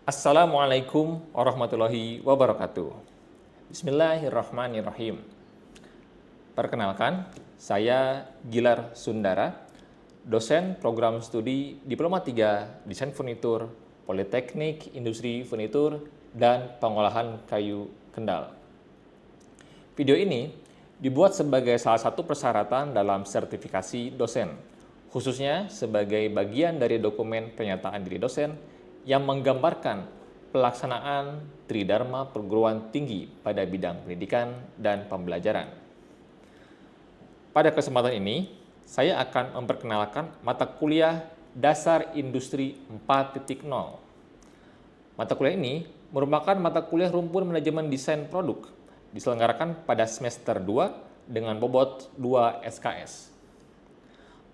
Assalamualaikum warahmatullahi wabarakatuh. Bismillahirrahmanirrahim. Perkenalkan, saya Gilar Sundara, dosen program studi Diploma 3 Desain Furnitur, Politeknik Industri Furnitur, dan Pengolahan Kayu Kendal. Video ini dibuat sebagai salah satu persyaratan dalam sertifikasi dosen, khususnya sebagai bagian dari dokumen pernyataan diri dosen yang menggambarkan pelaksanaan Tridharma perguruan tinggi pada bidang pendidikan dan pembelajaran. Pada kesempatan ini, saya akan memperkenalkan mata kuliah Dasar Industri 4.0. Mata kuliah ini merupakan mata kuliah rumpun manajemen desain produk, diselenggarakan pada semester 2 dengan bobot 2 SKS.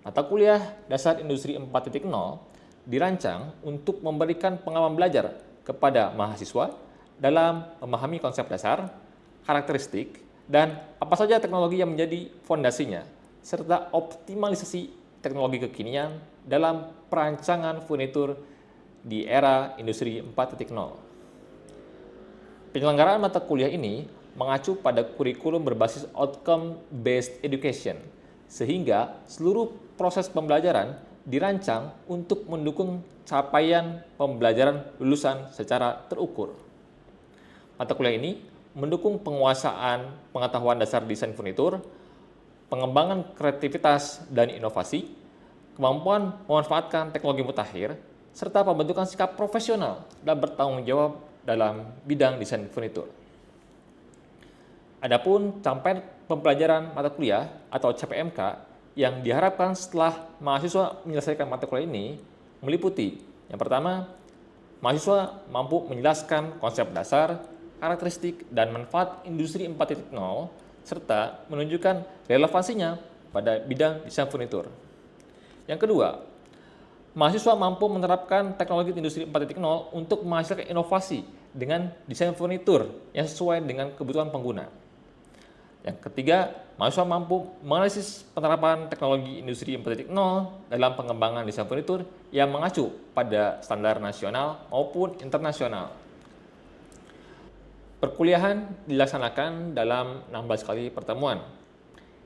Mata kuliah Dasar Industri 4.0 dirancang untuk memberikan pengalaman belajar kepada mahasiswa dalam memahami konsep dasar, karakteristik, dan apa saja teknologi yang menjadi fondasinya, serta optimalisasi teknologi kekinian dalam perancangan furnitur di era Industri 4.0. Penyelenggaraan mata kuliah ini mengacu pada kurikulum berbasis outcome-based education, sehingga seluruh proses pembelajaran dirancang untuk mendukung capaian pembelajaran lulusan secara terukur. Mata kuliah ini mendukung penguasaan pengetahuan dasar desain furnitur, pengembangan kreativitas dan inovasi, kemampuan memanfaatkan teknologi mutakhir, serta pembentukan sikap profesional dan bertanggung jawab dalam bidang desain furnitur. Adapun capaian pembelajaran mata kuliah atau CPMK yang diharapkan setelah mahasiswa menyelesaikan mata kuliah ini meliputi: yang pertama, mahasiswa mampu menjelaskan konsep dasar, karakteristik, dan manfaat industri 4.0 serta menunjukkan relevansinya pada bidang desain furnitur. Yang kedua, mahasiswa mampu menerapkan teknologi industri 4.0 untuk menghasilkan inovasi dengan desain furnitur yang sesuai dengan kebutuhan pengguna. Yang ketiga, mahasiswa mampu menganalisis penerapan teknologi industri 4.0 dalam pengembangan desain furnitur yang mengacu pada standar nasional maupun internasional. Perkuliahan dilaksanakan dalam 16 kali pertemuan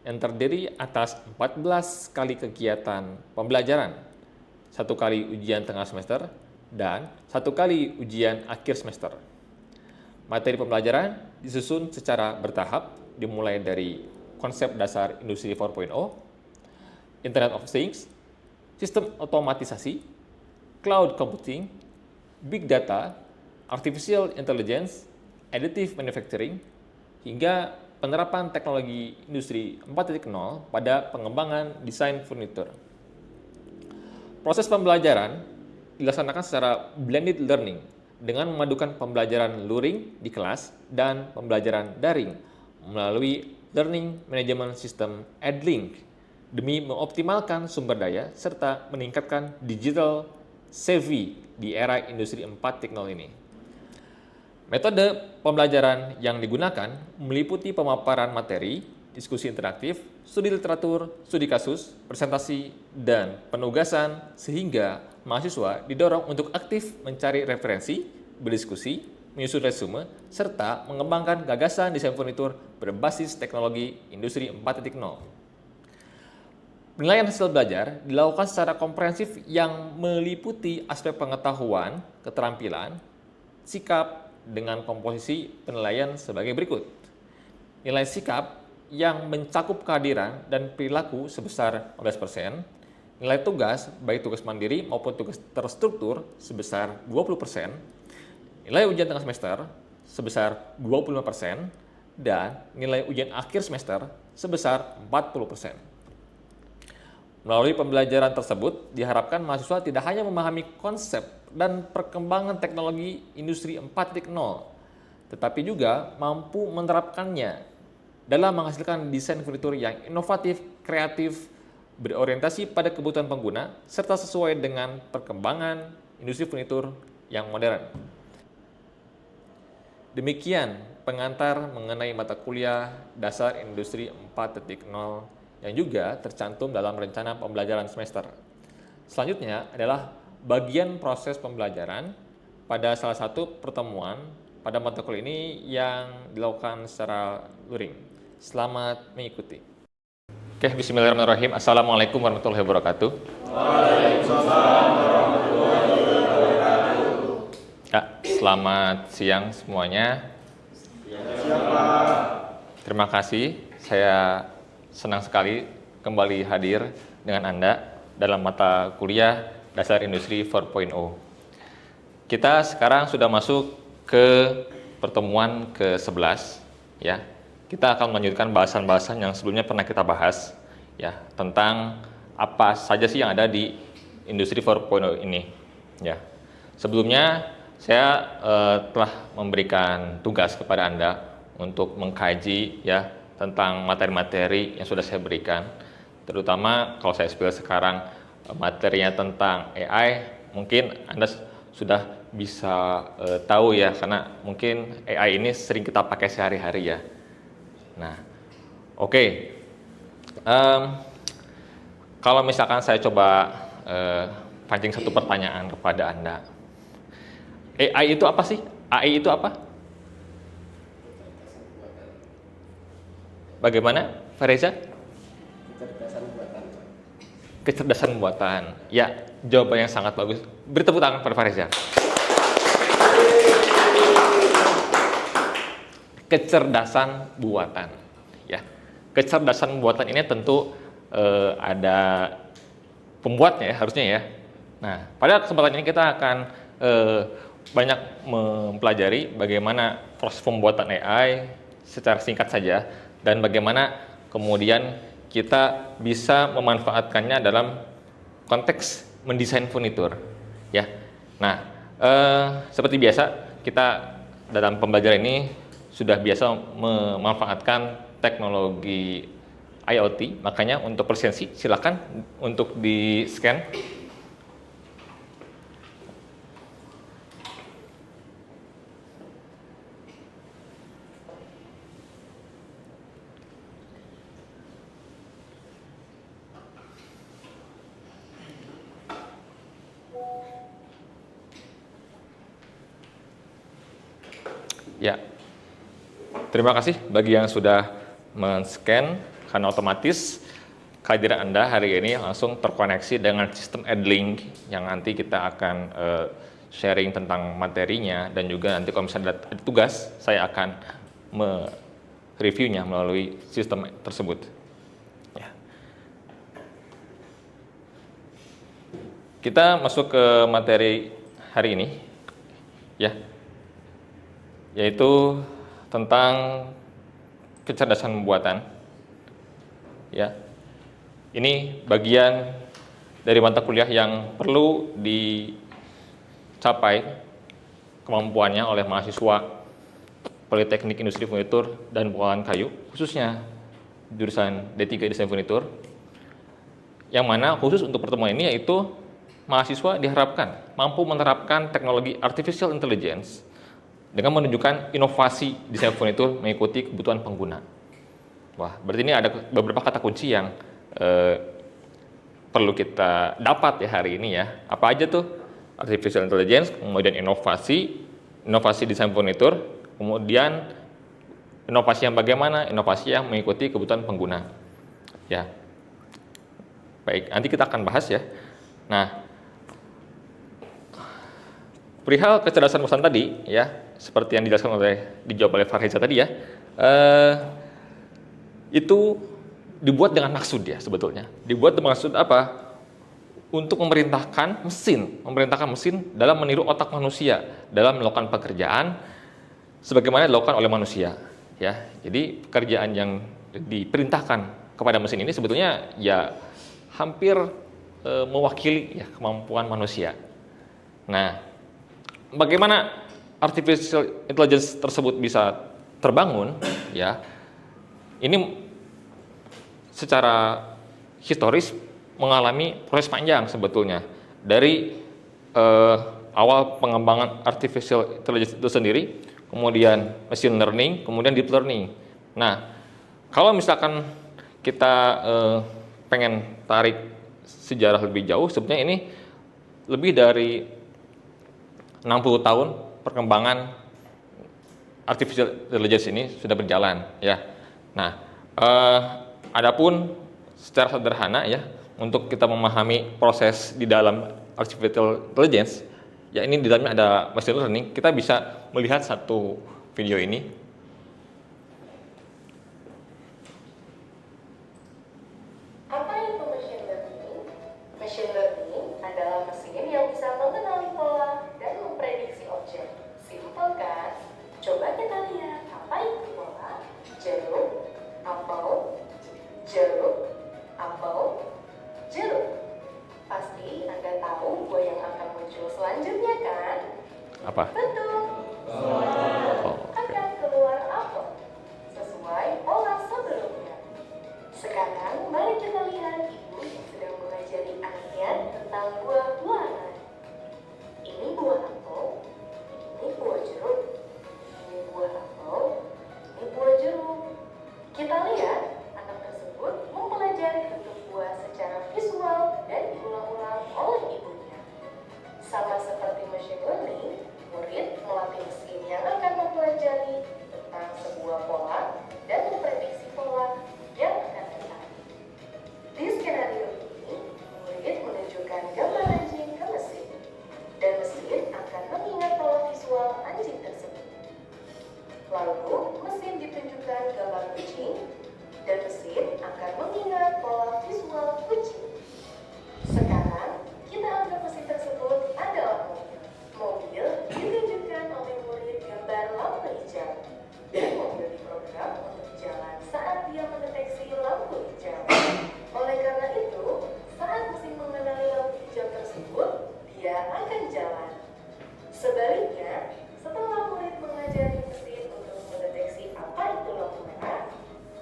yang terdiri atas 14 kali kegiatan pembelajaran, 1 kali ujian tengah semester, dan 1 kali ujian akhir semester. Materi pembelajaran disusun secara bertahap, dimulai dari konsep dasar industri 4.0, Internet of Things, sistem otomatisasi, cloud computing, big data, artificial intelligence, additive manufacturing, hingga penerapan teknologi industri 4.0 pada pengembangan desain furnitur. Proses pembelajaran dilaksanakan secara blended learning dengan memadukan pembelajaran luring di kelas dan pembelajaran daring melalui Learning Management System EdLink demi mengoptimalkan sumber daya serta meningkatkan digital savvy di era industri 4.0 ini. Metode pembelajaran yang digunakan meliputi pemaparan materi, diskusi interaktif, studi literatur, studi kasus, presentasi, dan penugasan sehingga mahasiswa didorong untuk aktif mencari referensi, berdiskusi, menyusun resume, serta mengembangkan gagasan desain furnitur berbasis teknologi industri 4.0. Penilaian hasil belajar dilakukan secara komprehensif yang meliputi aspek pengetahuan, keterampilan, sikap, dengan komposisi penilaian sebagai berikut. Nilai sikap yang mencakup kehadiran dan perilaku sebesar 15%, nilai tugas, baik tugas mandiri maupun tugas terstruktur sebesar 20%, nilai ujian tengah semester sebesar 25%, dan nilai ujian akhir semester sebesar 40%. Melalui pembelajaran tersebut, diharapkan mahasiswa tidak hanya memahami konsep dan perkembangan teknologi industri 4.0, tetapi juga mampu menerapkannya dalam menghasilkan desain furnitur yang inovatif, kreatif, berorientasi pada kebutuhan pengguna, serta sesuai dengan perkembangan industri furnitur yang modern. Demikian pengantar mengenai mata kuliah Dasar Industri 4.0 yang juga tercantum dalam rencana pembelajaran semester. Selanjutnya adalah bagian proses pembelajaran, pada salah satu pertemuan pada mata kuliah ini yang dilakukan secara luring. Selamat mengikuti. Oke, bismillahirrahmanirrahim. Assalamualaikum warahmatullahi wabarakatuh. Waalaikumsalam warahmatullahi wabarakatuh. Ya, selamat siang semuanya. Terima kasih, saya senang sekali kembali hadir dengan Anda dalam mata kuliah Dasar Industri 4.0. Kita sekarang sudah masuk ke pertemuan ke-11, ya. Kita akan melanjutkan bahasan-bahasan yang sebelumnya pernah kita bahas, ya, tentang apa saja sih yang ada di Industri 4.0 ini, ya. Sebelumnya saya telah memberikan tugas kepada Anda untuk mengkaji, ya, tentang materi-materi yang sudah saya berikan. Terutama kalau saya spill sekarang materinya tentang AI, mungkin Anda sudah bisa tahu ya, karena mungkin AI ini sering kita pakai sehari-hari ya. Nah, oke. Kalau misalkan saya coba pancing satu pertanyaan kepada Anda. AI itu apa sih? AI itu apa? Bagaimana, Fareza? Kecerdasan buatan. Kecerdasan buatan. Ya, jawaban yang sangat bagus. Beri tepuk tangan pada Fareza. Kecerdasan buatan, ya. Kecerdasan buatan ini tentu ada pembuatnya ya, harusnya ya. Nah, pada kesempatan ini kita akan banyak mempelajari bagaimana proses pembuatan AI secara singkat saja, dan bagaimana kemudian kita bisa memanfaatkannya dalam konteks mendesain furnitur, ya. Nah, seperti biasa kita dalam pembelajaran ini sudah biasa memanfaatkan teknologi IoT, makanya untuk presensi silakan untuk di scan. Ya, terima kasih bagi yang sudah men-scan, karena otomatis kehadiran Anda hari ini langsung terkoneksi dengan sistem AddLink yang nanti kita akan sharing tentang materinya, dan juga nanti kalau misalnya ada tugas, saya akan mereviewnya melalui sistem tersebut. Ya. Kita masuk ke materi hari ini, ya, yaitu tentang kecerdasan buatan, ya. Ini bagian dari mata kuliah yang perlu dicapai kemampuannya oleh mahasiswa Politeknik Industri Furnitur dan Pengolahan Kayu, khususnya jurusan D3 Desain Furnitur, yang mana khusus untuk pertemuan ini yaitu mahasiswa diharapkan mampu menerapkan teknologi artificial intelligence dengan menunjukkan inovasi desain furnitur mengikuti kebutuhan pengguna. Wah, berarti ini ada beberapa kata kunci yang perlu kita dapat ya hari ini ya. Apa aja tuh? Artificial intelligence, kemudian inovasi desain furnitur, kemudian inovasi yang bagaimana? Inovasi yang mengikuti kebutuhan pengguna. Ya. Baik, nanti kita akan bahas ya. Nah, perihal kecerdasan buatan tadi ya, seperti yang dijawab oleh Farheza tadi ya, itu dibuat dengan maksud ya sebetulnya. Dibuat dengan maksud apa? Untuk memerintahkan mesin dalam meniru otak manusia dalam melakukan pekerjaan sebagaimana dilakukan oleh manusia. Ya, jadi pekerjaan yang diperintahkan kepada mesin ini sebetulnya ya hampir mewakili ya kemampuan manusia. Nah, bagaimana artificial intelligence tersebut bisa terbangun ya, ini secara historis mengalami proses panjang sebetulnya dari awal pengembangan artificial intelligence itu sendiri, kemudian machine learning, kemudian deep learning. Nah, kalau misalkan kita pengen tarik sejarah lebih jauh, sebenarnya ini lebih dari 60 tahun perkembangan artificial intelligence ini sudah berjalan ya. Nah, adapun secara sederhana ya, untuk kita memahami proses di dalam artificial intelligence, ya ini di dalamnya ada machine learning, kita bisa melihat satu video ini. Apa itu machine learning? Machine learning adalah mesin yang bisa mengenali pola dan memprediksi objek. Simpel kan? Coba kita lihat apa itu pola. Jeruk, apel, jeruk, apel, jeruk. Pasti Anda tahu buah yang akan muncul selanjutnya kan? Apa? Betul. Oh, Akan keluar apel sesuai pola sebelumnya. Sekarang mari kita lihat ibu yang sedang mengajari anaknya tentang buah-buahan. Ini buah apel, ini buah jeruk, ini buah apel, ini buah jeruk. Kita lihat anak tersebut mempelajari bentuk buah secara visual dan diulang-ulang oleh ibunya. Sama seperti machine learning, murid melatih mesin yang akan mempelajari tentang sebuah pola dan memprediksi pola yang akan datang. Di skenario ini, murid menunjukkan gambar anjing ke mesin, dan mesin akan mengingat pola visual anjing tersebut. Lalu, mesin ditunjukkan gambar kucing, dan mesin akan mengingat pola visual kucing. Sekarang, kita anggap mesin tersebut adalah mobil. Mobil ditunjukkan oleh murid gambar lampu hijau, dan mobil diprogram untuk jalan saat dia mendeteksi lampu hijau. Oleh karena itu, saat mesin mengenali lampu hijau tersebut, dia akan jalan. Sebaliknya, setelah murid mengajari mesin untuk mendeteksi apa itu lampu merah,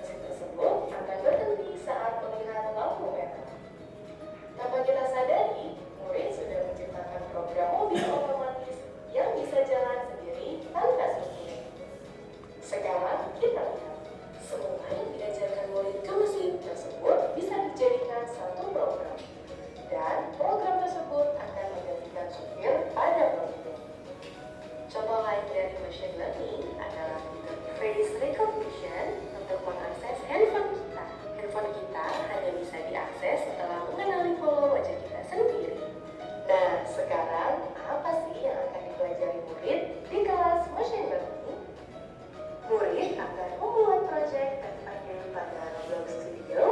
mesin tersebut akan berhenti saat melihat lampu merah. Tanpa kita sadari, murid sudah menciptakan program mobil otomatis yang bisa jalan sendiri tanpa supir. Sekarang kita lihat, semua yang diajarkan murid ke mesin tersebut bisa dijadikan satu program. Dan program tersebut akan menggantikan supir pada mobil. Contoh lain dari machine learning adalah face recognition untuk mengakses handphone kita. Handphone kita hanya bisa diakses setelah mengenali pola wajah kita sendiri. Nah, sekarang apa sih yang akan dipelajari murid di kelas machine learning? Murid akan membuat proyek terpanggil pada Roblox Studio,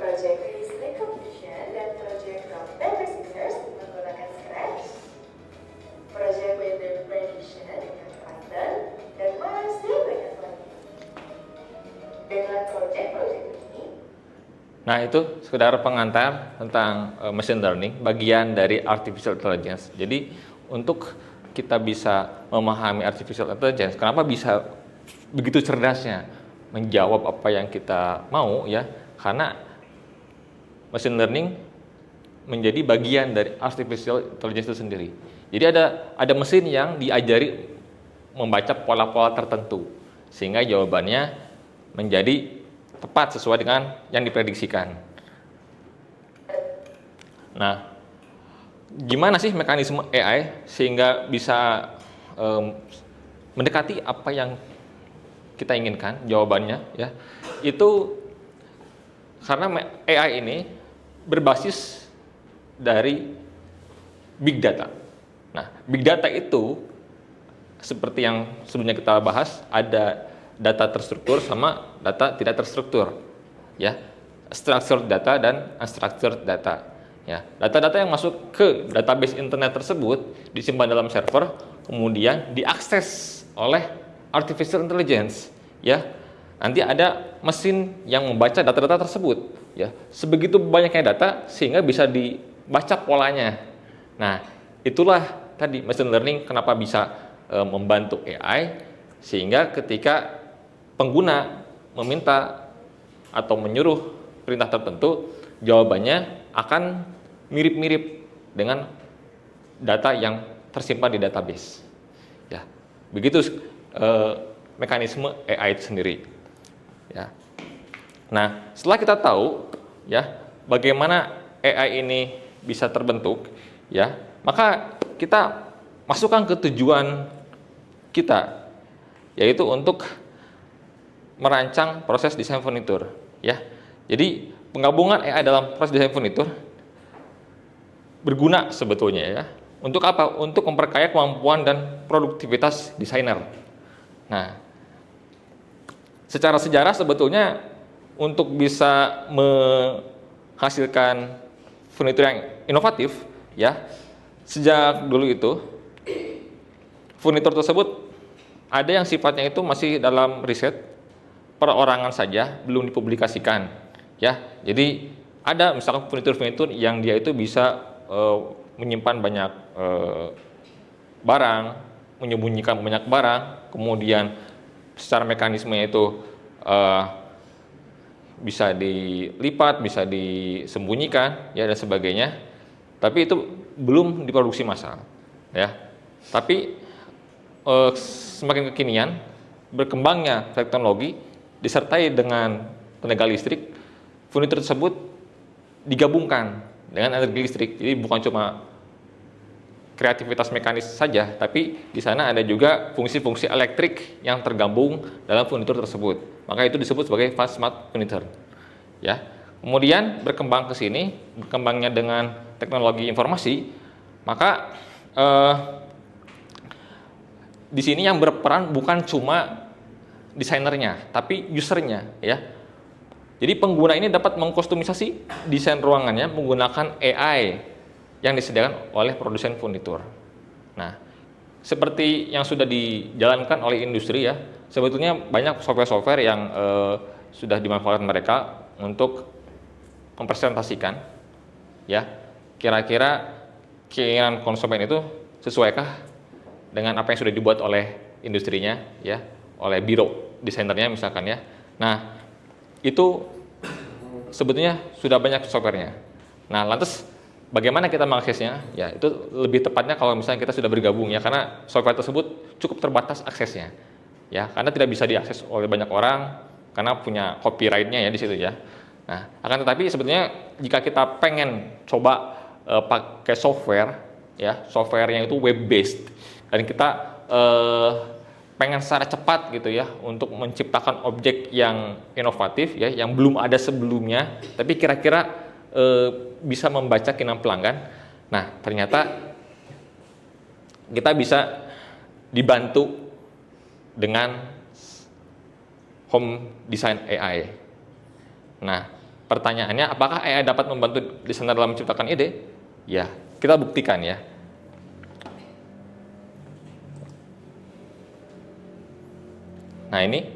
proyek face recognition dan proyek rock paper scissors menggunakan Scratch, proyek weather prediction dengan Python, dan masih banyak lagi. Dengan proyek-proyek ini, nah, itu sekedar pengantar tentang machine learning, bagian dari artificial intelligence. Jadi, untuk kita bisa memahami artificial intelligence, kenapa bisa begitu cerdasnya menjawab apa yang kita mau ya? Karena machine learning menjadi bagian dari artificial intelligence itu sendiri. Jadi ada mesin yang diajari membaca pola-pola tertentu sehingga jawabannya menjadi tepat sesuai dengan yang diprediksikan. Nah, gimana sih mekanisme AI sehingga bisa mendekati apa yang kita inginkan jawabannya ya? Itu karena AI ini berbasis dari big data. Nah, big data itu seperti yang sebelumnya kita bahas, ada data terstruktur sama data tidak terstruktur ya, structured data dan unstructured data ya. Data-data yang masuk ke database internet tersebut disimpan dalam server, kemudian diakses oleh artificial intelligence ya. Nanti ada mesin yang membaca data-data tersebut ya. Sebegitu banyaknya data sehingga bisa dibaca polanya. Nah, itulah tadi machine learning kenapa bisa membantu AI, sehingga ketika pengguna meminta atau menyuruh perintah tertentu, jawabannya akan mirip-mirip dengan data yang tersimpan di database. Ya, begitu mekanisme AI itu sendiri. Ya. Nah, setelah kita tahu ya bagaimana AI ini bisa terbentuk, ya, maka kita masukkan ke tujuan kita, yaitu untuk merancang proses desain furnitur, ya. Jadi penggabungan AI dalam proses desain furnitur berguna sebetulnya, ya. Untuk apa? Untuk memperkaya kemampuan dan produktivitas desainer. Nah, secara sejarah sebetulnya untuk bisa menghasilkan furnitur yang inovatif, ya, sejak dulu itu furnitur tersebut ada yang sifatnya itu masih dalam riset perorangan saja, belum dipublikasikan, ya. Jadi ada misalkan furnitur-furnitur yang dia itu bisa menyimpan banyak barang, menyembunyikan banyak barang, kemudian secara mekanismenya itu bisa dilipat, bisa disembunyikan, ya, dan sebagainya. Tapi itu belum diproduksi massal, ya. Tapi semakin kekinian, berkembangnya teknologi disertai dengan tenaga listrik, furnitur tersebut digabungkan dengan energi listrik. Jadi bukan cuma kreativitas mekanis saja, tapi di sana ada juga fungsi-fungsi elektrik yang tergabung dalam furnitur tersebut. Maka itu disebut sebagai fast smart furniture, ya. Kemudian berkembang ke sini, berkembangnya dengan teknologi informasi, maka di sini yang berperan bukan cuma desainernya, tapi usernya, ya. Jadi pengguna ini dapat mengkustomisasi desain ruangannya menggunakan AI yang disediakan oleh produsen furnitur. Nah, seperti yang sudah dijalankan oleh industri, ya, sebetulnya banyak software-software yang sudah dimanfaatkan mereka untuk mempresentasikan, ya, kira-kira keinginan konsumen itu sesuaikah dengan apa yang sudah dibuat oleh industrinya, ya, oleh biro desainernya misalkan, ya. Nah, itu sebetulnya sudah banyak softwarenya. Nah, lantas bagaimana kita mengaksesnya? Ya, itu lebih tepatnya kalau misalnya kita sudah bergabung, ya, karena software tersebut cukup terbatas aksesnya, ya, karena tidak bisa diakses oleh banyak orang karena punya copyright-nya, ya, di situ, ya. Nah, akan tetapi sebetulnya jika kita pengen coba pakai software, ya, softwarenya itu web based, dan kita pengen secara cepat gitu, ya, untuk menciptakan objek yang inovatif, ya, yang belum ada sebelumnya, tapi kira-kira bisa membaca keinginan pelanggan. Nah, ternyata kita bisa dibantu dengan home design AI. Nah, pertanyaannya, apakah AI dapat membantu desainer dalam menciptakan ide? Ya, kita buktikan, ya. Nah, ini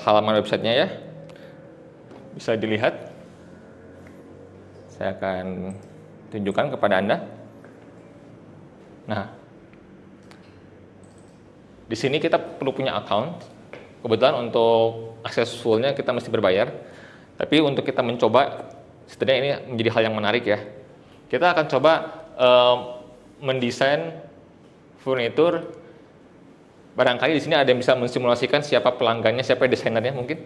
halaman websitenya, ya, bisa dilihat. Saya akan tunjukkan kepada Anda. Nah, di sini kita perlu punya account. Kebetulan untuk akses fullnya kita mesti berbayar. Tapi untuk kita mencoba, setidaknya ini menjadi hal yang menarik, ya. Kita akan coba mendesain furnitur. Barangkali di sini ada yang bisa mensimulasikan siapa pelanggannya, siapa desainernya mungkin.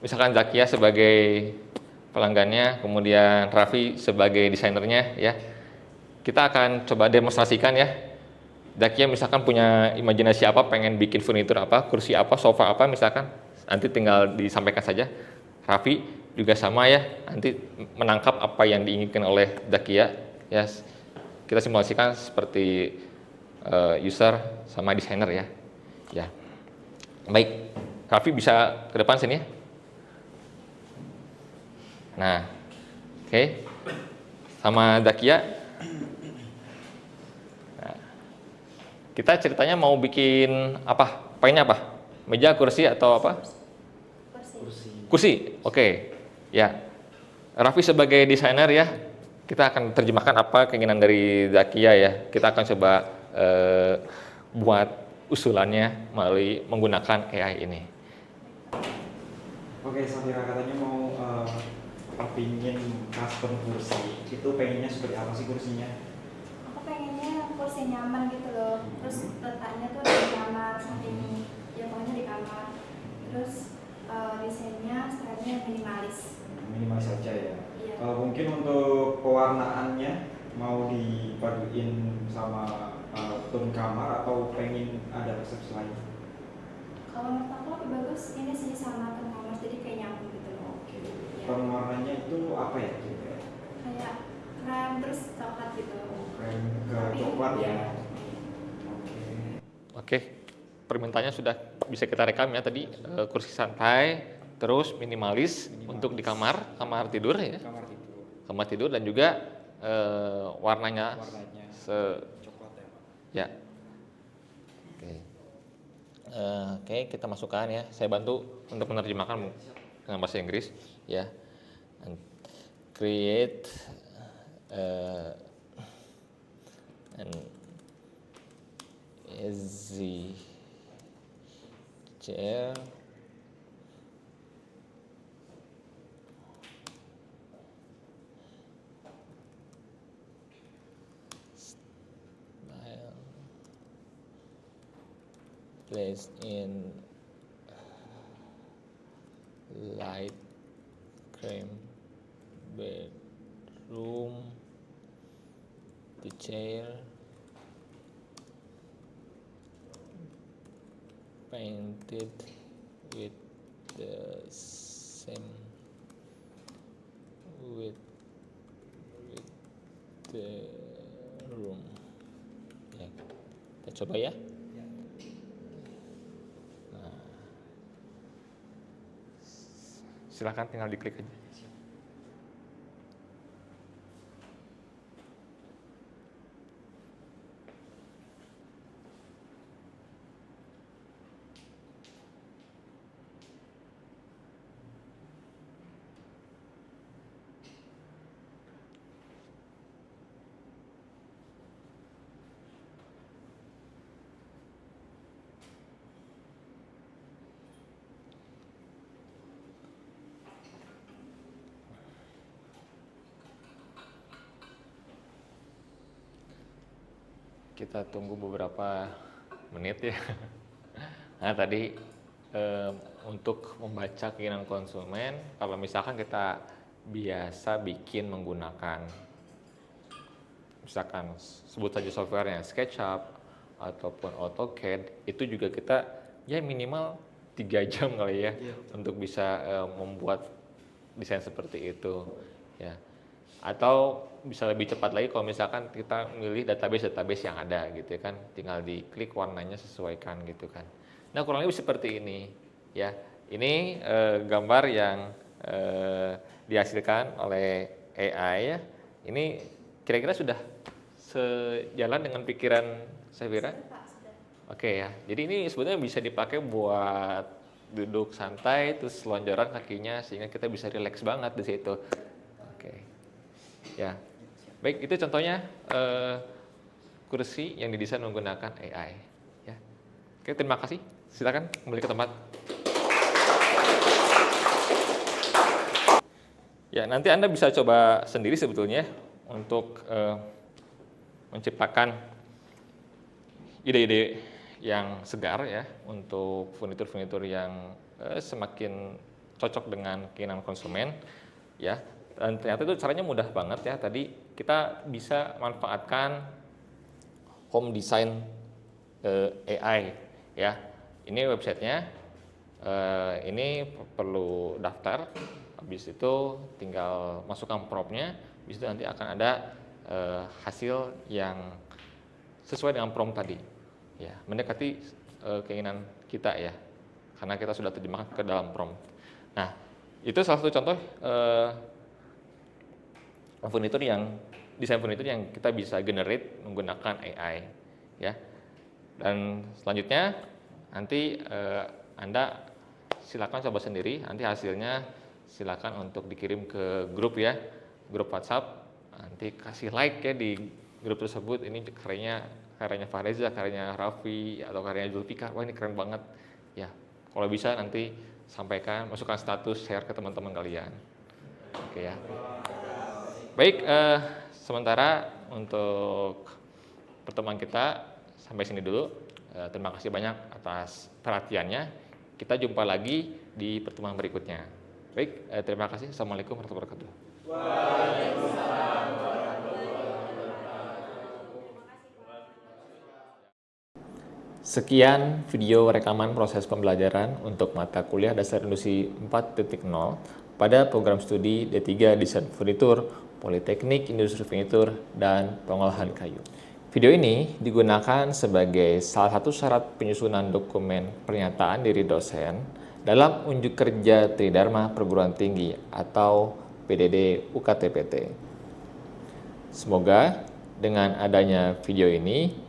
Misalkan Zakia sebagai pelanggannya, kemudian Raffi sebagai desainernya, ya. Kita akan coba demonstrasikan, ya. Zakia misalkan punya imajinasi apa, pengen bikin furnitur apa, kursi apa, sofa apa misalkan, nanti tinggal disampaikan saja. Raffi juga sama, ya, nanti menangkap apa yang diinginkan oleh Zakia, ya. Kita simulasikan seperti user sama desainer, ya. Ya. Baik, Raffi bisa ke depan sini, ya. Nah, oke. Sama Zakia. Nah, kita ceritanya mau bikin apa? Pengennya apa? Meja, kursi, atau apa? Kursi. Oke. Ya. Raffi sebagai desainer, ya, kita akan terjemahkan apa keinginan dari Zakia, ya. Kita akan coba buat usulannya melalui menggunakan AI ini. Oke, Safira katanya mau pingin custom kursi. Itu pengennya seperti apa sih kursinya? Aku pengennya kursi nyaman gitu loh. Terus letaknya tuh di kamar, samping, ya pokoknya di kamar. Terus desainnya stylenya minimalis. Minimalis saja, ya. Iya. Kalau mungkin untuk pewarnaannya mau dipaduin sama tone kamar atau pengen ada resepsi lain? Kalau menurut aku lebih bagus ini sih sama tone kamar, jadi kayak nyambung gitu loh. Oke. Iya. Tone warnanya itu apa ya kira-kira? Kayak krem terus coklat gitu. Krem ke Tapi, coklat ya? iya. Oke. Oke, permintaannya sudah bisa kita rekam ya tadi, kursi santai, terus minimalis untuk di kamar tidur ya, kamar tidur dan juga warnanya Warnanya coklat ya, Pak. ya. Oke. Oke, kita masukkan ya. Saya bantu untuk menerjemahkan dengan bahasa Inggris ya. And create an easy chair style placed in light cream bedroom. The chair painted with the same with the room. Ya, kita coba ya. Nah, silakan tinggal diklik aja. Kita tunggu beberapa menit ya. Nah tadi untuk membaca keinginan konsumen, kalau misalkan kita biasa bikin menggunakan, misalkan sebut saja softwarenya SketchUp ataupun AutoCAD, itu juga kita ya minimal 3 jam kali ya untuk bisa membuat desain seperti itu ya. Atau bisa lebih cepat lagi kalau misalkan kita milih database yang ada gitu ya kan, tinggal diklik warnanya sesuaikan gitu kan. Nah kurang lebih seperti ini ya. Ini gambar yang dihasilkan oleh AI ya. Ini kira-kira sudah sejalan dengan pikiran Safira? Oke ya. Jadi ini sebetulnya bisa dipakai buat duduk santai terus lonjoran kakinya sehingga kita bisa rileks banget di situ. Oke. Ya. Baik, itu contohnya kursi yang didesain menggunakan AI ya. Oke, terima kasih. Silakan kembali ke tempat. Ya, nanti Anda bisa coba sendiri sebetulnya untuk menciptakan ide-ide yang segar ya untuk furnitur-furnitur yang semakin cocok dengan keinginan konsumen ya. Dan ternyata itu caranya mudah banget ya. Tadi kita bisa manfaatkan home design AI ya. Ini websitenya. Ini perlu daftar. Habis itu tinggal masukkan promptnya. Habis itu nanti akan ada hasil yang sesuai dengan prompt tadi. Ya, mendekati keinginan kita ya. Karena kita sudah terjemahkan ke dalam prompt. Nah, itu salah satu contoh desain furnitur yang kita bisa generate menggunakan AI ya. Dan selanjutnya nanti Anda silakan coba sendiri, nanti hasilnya silakan untuk dikirim ke grup ya, grup WhatsApp. Nanti kasih like ya di grup tersebut, ini karyanya Fahreza, karyanya Raffi atau karyanya Zulfikar. Wah, ini keren banget ya. Kalau bisa nanti sampaikan, masukkan status, share ke teman-teman kalian. Oke ya. Baik, sementara untuk pertemuan kita sampai sini dulu. Terima kasih banyak atas perhatiannya. Kita jumpa lagi di pertemuan berikutnya. Baik, terima kasih. Assalamualaikum warahmatullahi wabarakatuh. Waalaikumsalam warahmatullahi wabarakatuh. Sekian video rekaman proses pembelajaran untuk mata kuliah dasar industri 4.0 pada program studi D3 Desain Furnitur, Politeknik Industri Furnitur, dan Pengolahan Kayu. Video ini digunakan sebagai salah satu syarat penyusunan dokumen pernyataan diri dosen dalam unjuk kerja Tridharma Perguruan Tinggi atau PDD UKT-PT. Semoga dengan adanya video ini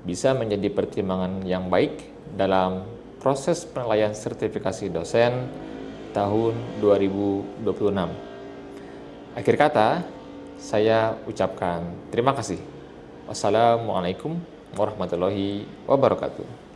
bisa menjadi pertimbangan yang baik dalam proses penilaian sertifikasi dosen tahun 2026. Akhir kata, saya ucapkan terima kasih. Wassalamualaikum warahmatullahi wabarakatuh.